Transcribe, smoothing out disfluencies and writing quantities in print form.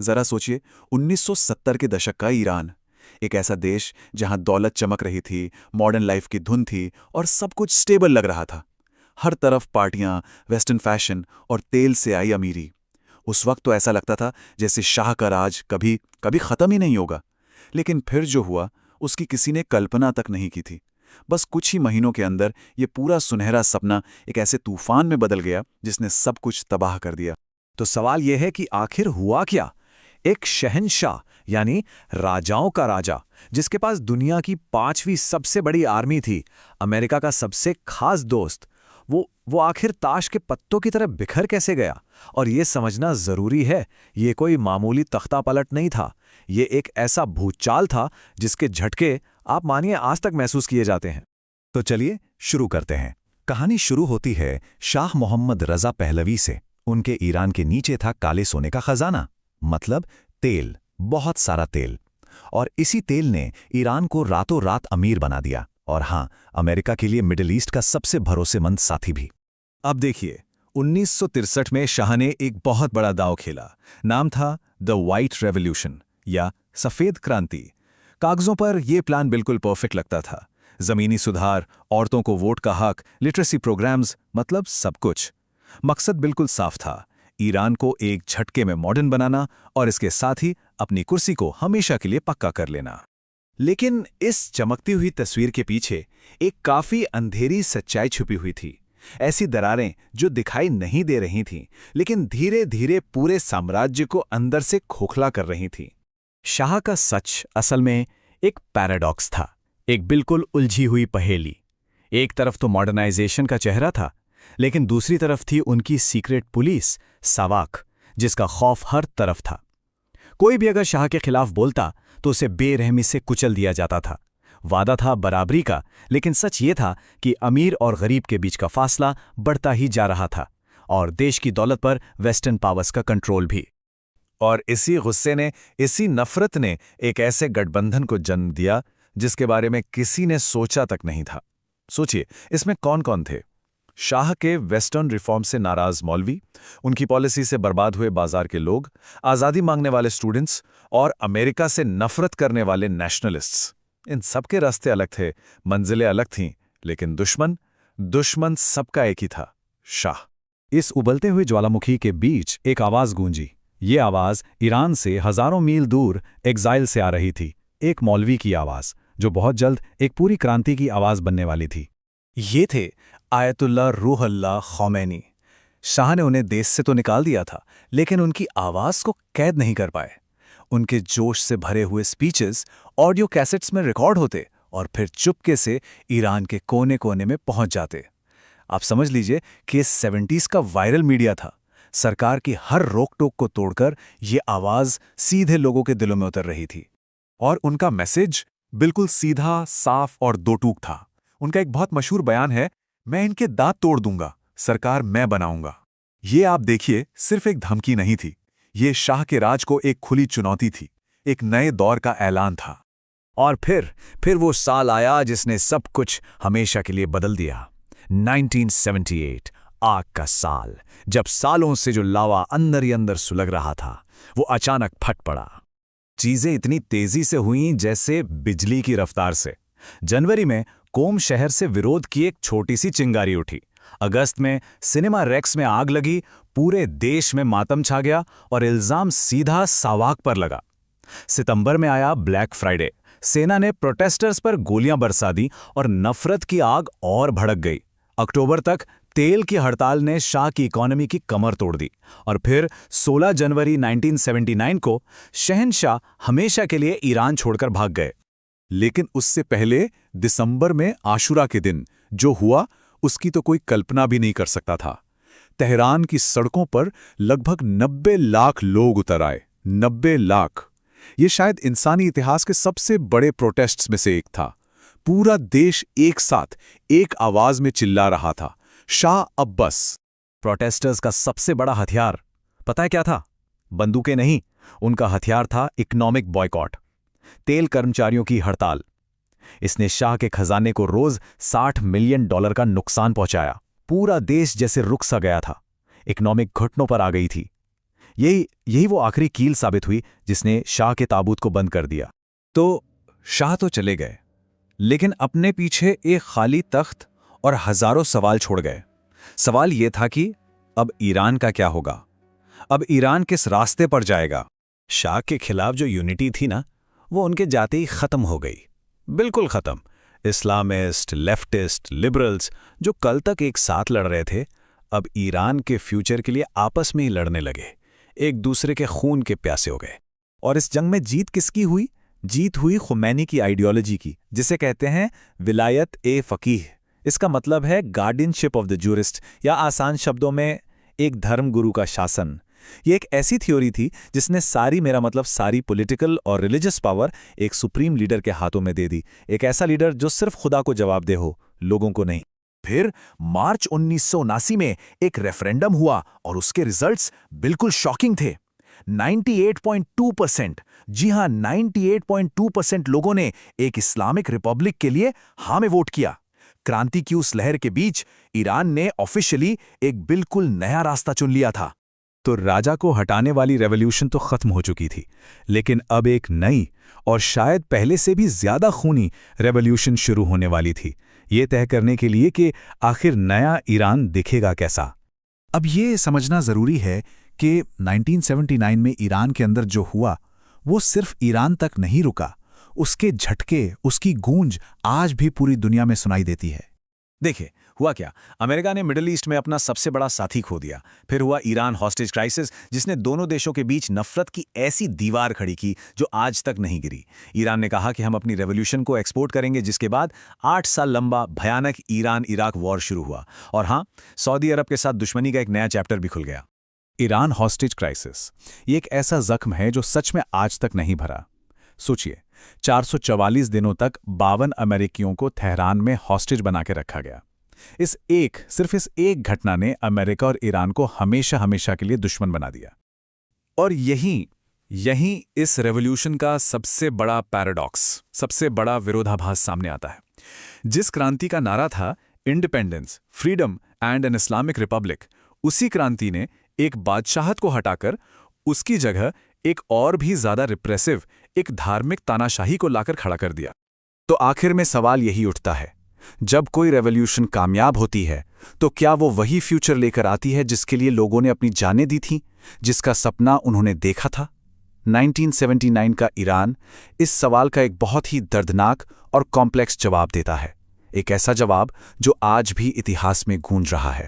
जरा सोचिए, 1970 के दशक का ईरान, एक ऐसा देश जहां दौलत चमक रही थी, मॉडर्न लाइफ की धुन थी और सब कुछ स्टेबल लग रहा था। हर तरफ पार्टियां, वेस्टर्न फैशन और तेल से आई अमीरी। उस वक्त तो ऐसा लगता था जैसे शाह का राज कभी कभी खत्म ही नहीं होगा। लेकिन फिर जो हुआ, उसकी किसी ने कल्पना तक नहीं की थी। बस कुछ ही महीनों के अंदर ये पूरा सुनहरा सपना एक ऐसे तूफान में बदल गया जिसने सब कुछ तबाह कर दिया। तो सवाल यह है कि आखिर हुआ क्या। एक शहंशाह यानी राजाओं का राजा, जिसके पास दुनिया की 5वीं सबसे बड़ी आर्मी थी, अमेरिका का सबसे खास दोस्त, वो आखिर ताश के पत्तों की तरह बिखर कैसे गया। और ये समझना जरूरी है, ये कोई मामूली तख्ता पलट नहीं था। ये एक ऐसा भूचाल था जिसके झटके आप मानिए आज तक महसूस किए जाते हैं। तो चलिए शुरू करते हैं। कहानी शुरू होती है शाह मोहम्मद रजा पहलवी से। उनके ईरान के नीचे था काले सोने का खजाना, मतलब तेल, बहुत सारा तेल। और इसी तेल ने ईरान को रातों रात अमीर बना दिया, और हाँ, अमेरिका के लिए मिडिल ईस्ट का सबसे भरोसेमंद साथी भी। अब देखिए, 1963 में शाह ने एक बहुत बड़ा दांव खेला। नाम था द व्हाइट रेवोल्यूशन या सफेद क्रांति। कागजों पर यह प्लान बिल्कुल परफेक्ट लगता था। जमीनी सुधार, औरतों को वोट का हक, लिटरेसी प्रोग्राम्स, मतलब सब कुछ। मकसद बिल्कुल साफ था, ईरान को एक झटके में मॉडर्न बनाना और इसके साथ ही अपनी कुर्सी को हमेशा के लिए पक्का कर लेना। लेकिन इस चमकती हुई तस्वीर के पीछे एक काफी अंधेरी सच्चाई छुपी हुई थी। ऐसी दरारें जो दिखाई नहीं दे रही थीं, लेकिन धीरे धीरे पूरे साम्राज्य को अंदर से खोखला कर रही थीं। शाह का सच असल में एक पैराडॉक्स था, एक बिल्कुल उलझी हुई पहेली। एक तरफ तो मॉडर्नाइजेशन का चेहरा था, लेकिन दूसरी तरफ थी उनकी सीक्रेट पुलिस, सावाक, जिसका खौफ हर तरफ था। कोई भी अगर शाह के खिलाफ बोलता तो उसे बेरहमी से कुचल दिया जाता था। वादा था बराबरी का, लेकिन सच ये था कि अमीर और गरीब के बीच का फासला बढ़ता ही जा रहा था, और देश की दौलत पर वेस्टर्न पावर्स का कंट्रोल भी। और इसी गुस्से ने, इसी नफरत ने एक ऐसे गठबंधन को जन्म दिया जिसके बारे में किसी ने सोचा तक नहीं था। सोचिए, इसमें कौन कौन थे। शाह के वेस्टर्न रिफॉर्म से नाराज मौलवी, उनकी पॉलिसी से बर्बाद हुए बाजार के लोग, आज़ादी मांगने वाले स्टूडेंट्स और अमेरिका से नफरत करने वाले नेशनलिस्ट्स। इन सबके रास्ते अलग थे, मंजिलें अलग थीं, लेकिन दुश्मन सबका एक ही था, शाह। इस उबलते हुए ज्वालामुखी के बीच एक आवाज गूंजी। ये आवाज ईरान से हजारों मील दूर एग्जाइल से आ रही थी। एक मौलवी की आवाज, जो बहुत जल्द एक पूरी क्रांति की आवाज बनने वाली थी। ये थे आयतुल्लाह रूहुल्लाह खौमेनी। शाह ने उन्हें देश से तो निकाल दिया था, लेकिन उनकी आवाज को कैद नहीं कर पाए। उनके जोश से भरे हुए स्पीचेस ऑडियो कैसेट्स में रिकॉर्ड होते और फिर चुपके से ईरान के कोने कोने में पहुंच जाते। आप समझ लीजिए कि 70s का वायरल मीडिया था। सरकार की हर रोक टोक को तोड़कर ये आवाज सीधे लोगों के दिलों में उतर रही थी। और उनका मैसेज बिल्कुल सीधा, साफ और दो टूक था। उनका एक बहुत मशहूर बयान है, मैं इनके दांत तोड़ दूंगा, सरकार मैं बनाऊंगा। ये आप देखिए, सिर्फ एक धमकी नहीं थी, ये शाह के राज को एक खुली चुनौती थी, एक नए दौर का ऐलान था। और फिर वो साल आया जिसने सब कुछ हमेशा के लिए बदल दिया। 1978, आग का साल, जब सालों से जो लावा अंदर ही अंदर सुलग रहा था, वो अचानक फट पड़ा। चीजें इतनी तेजी से हुईं जैसे बिजली की रफ्तार से। जनवरी में कोम शहर से विरोध की एक छोटी सी चिंगारी उठी। अगस्त में सिनेमा रेक्स में आग लगी, पूरे देश में मातम छा गया और इल्जाम सीधा सावाक पर लगा। सितंबर में आया ब्लैक फ्राइडे, सेना ने प्रोटेस्टर्स पर गोलियां बरसा दी और नफरत की आग और भड़क गई। अक्टूबर तक तेल की हड़ताल ने शाह की इकोनॉमी की कमर तोड़ दी। और फिर 16 जनवरी 1979 को शहंशाह हमेशा के लिए ईरान छोड़कर भाग गए। लेकिन उससे पहले दिसंबर में आशुरा के दिन जो हुआ, उसकी तो कोई कल्पना भी नहीं कर सकता था। तेहरान की सड़कों पर लगभग 90 लाख लोग उतर आए। 90 लाख! ये शायद इंसानी इतिहास के सबसे बड़े प्रोटेस्ट्स में से एक था। पूरा देश एक साथ, एक आवाज में चिल्ला रहा था, शाह अब बस। प्रोटेस्टर्स का सबसे बड़ा हथियार पता है क्या था? बंदूकें नहीं, उनका हथियार था इकोनॉमिक बॉयकॉट, तेल कर्मचारियों की हड़ताल। इसने शाह के खजाने को रोज $60 मिलियन का नुकसान पहुंचाया। पूरा देश जैसे रुक सा गया था, इकोनॉमिक घुटनों पर आ गई थी। यही वो आखिरी कील साबित हुई जिसने शाह के ताबूत को बंद कर दिया। तो शाह तो चले गए, लेकिन अपने पीछे एक खाली तख्त और हजारों सवाल छोड़ गए। सवाल यह था कि अब ईरान का क्या होगा, अब ईरान किस रास्ते पर जाएगा। शाह के खिलाफ जो यूनिटी थी ना, वो उनके जाते ही खत्म हो गई, बिल्कुल खत्म। इस्लामिस्ट, लेफ्टिस्ट, लिबरल्स जो कल तक एक साथ लड़ रहे थे, अब ईरान के फ्यूचर के लिए आपस में ही लड़ने लगे, एक दूसरे के खून के प्यासे हो गए। और इस जंग में जीत किसकी हुई? जीत हुई खुमैनी की आइडियोलॉजी की, जिसे कहते हैं विलायत ए फकीह। इसका मतलब है गार्डियनशिप ऑफ द जूरिस्ट, या आसान शब्दों में एक धर्म गुरु का शासन। ये एक ऐसी थ्योरी थी जिसने सारी पॉलिटिकल और रिलीजियस पावर एक सुप्रीम लीडर के हाथों में दे दी। एक ऐसा लीडर जो सिर्फ खुदा को जवाबदेह हो, लोगों को नहीं। फिर मार्च 1979 में एक रेफरेंडम हुआ और उसके रिजल्ट्स बिल्कुल शॉकिंग थे। 98.2%, जी हां 98.2% लोगों ने एक इस्लामिक रिपब्लिक के लिए हाँ में वोट किया। क्रांति की उस लहर के बीच ईरान ने ऑफिशियली एक बिल्कुल नया रास्ता चुन लिया था। तो राजा को हटाने वाली रेवोल्यूशन तो खत्म हो चुकी थी, लेकिन अब एक नई और शायद पहले से भी ज्यादा खूनी रेवोल्यूशन शुरू होने वाली थी, ये तय करने के लिए कि आखिर नया ईरान दिखेगा कैसा। अब ये समझना जरूरी है कि 1979 में ईरान के अंदर जो हुआ वो सिर्फ ईरान तक नहीं रुका, उसके झटके, उसकी गूंज आज भी पूरी दुनिया में सुनाई देती है। देखिए हुआ क्या, अमेरिका ने मिडिल ईस्ट में अपना सबसे बड़ा साथी खो दिया। फिर हुआ ईरान हॉस्टेज क्राइसिस, जिसने दोनों देशों के बीच नफरत की ऐसी दीवार खड़ी की जो आज तक नहीं गिरी। ईरान ने कहा कि हम अपनी रेवोल्यूशन को एक्सपोर्ट करेंगे, जिसके बाद 8 साल लंबा भयानक ईरान इराक वॉर शुरू हुआ। और हाँ, सऊदी अरब के साथ दुश्मनी का एक नया चैप्टर भी खुल गया। ईरान हॉस्टेज क्राइसिस ये एक ऐसा जख्म है जो सच में आज तक नहीं भरा। सोचिए, 444 दिनों तक 52 अमेरिकियों को तेहरान में हॉस्टेज बना के रखा गया। सिर्फ इस एक घटना ने अमेरिका और ईरान को हमेशा हमेशा के लिए दुश्मन बना दिया। और यहीं इस रेवोल्यूशन का सबसे बड़ा पैराडॉक्स, सबसे बड़ा विरोधाभास सामने आता है। जिस क्रांति का नारा था independence, freedom and an Islamic Republic, उसी क्रांति ने एक बादशाहत को हटाकर उसकी जगह एक और भी ज्यादा रिप्रेसिव, एक धार्मिक तानाशाही को लाकर खड़ा कर दिया। तो आखिर में सवाल यही उठता है, जब कोई रेवोल्यूशन कामयाब होती है तो क्या वो वही फ्यूचर लेकर आती है जिसके लिए लोगों ने अपनी जानें दी थीं, जिसका सपना उन्होंने देखा था? 1979 का ईरान इस सवाल का एक बहुत ही दर्दनाक और कॉम्प्लेक्स जवाब देता है, एक ऐसा जवाब जो आज भी इतिहास में गूंज रहा है।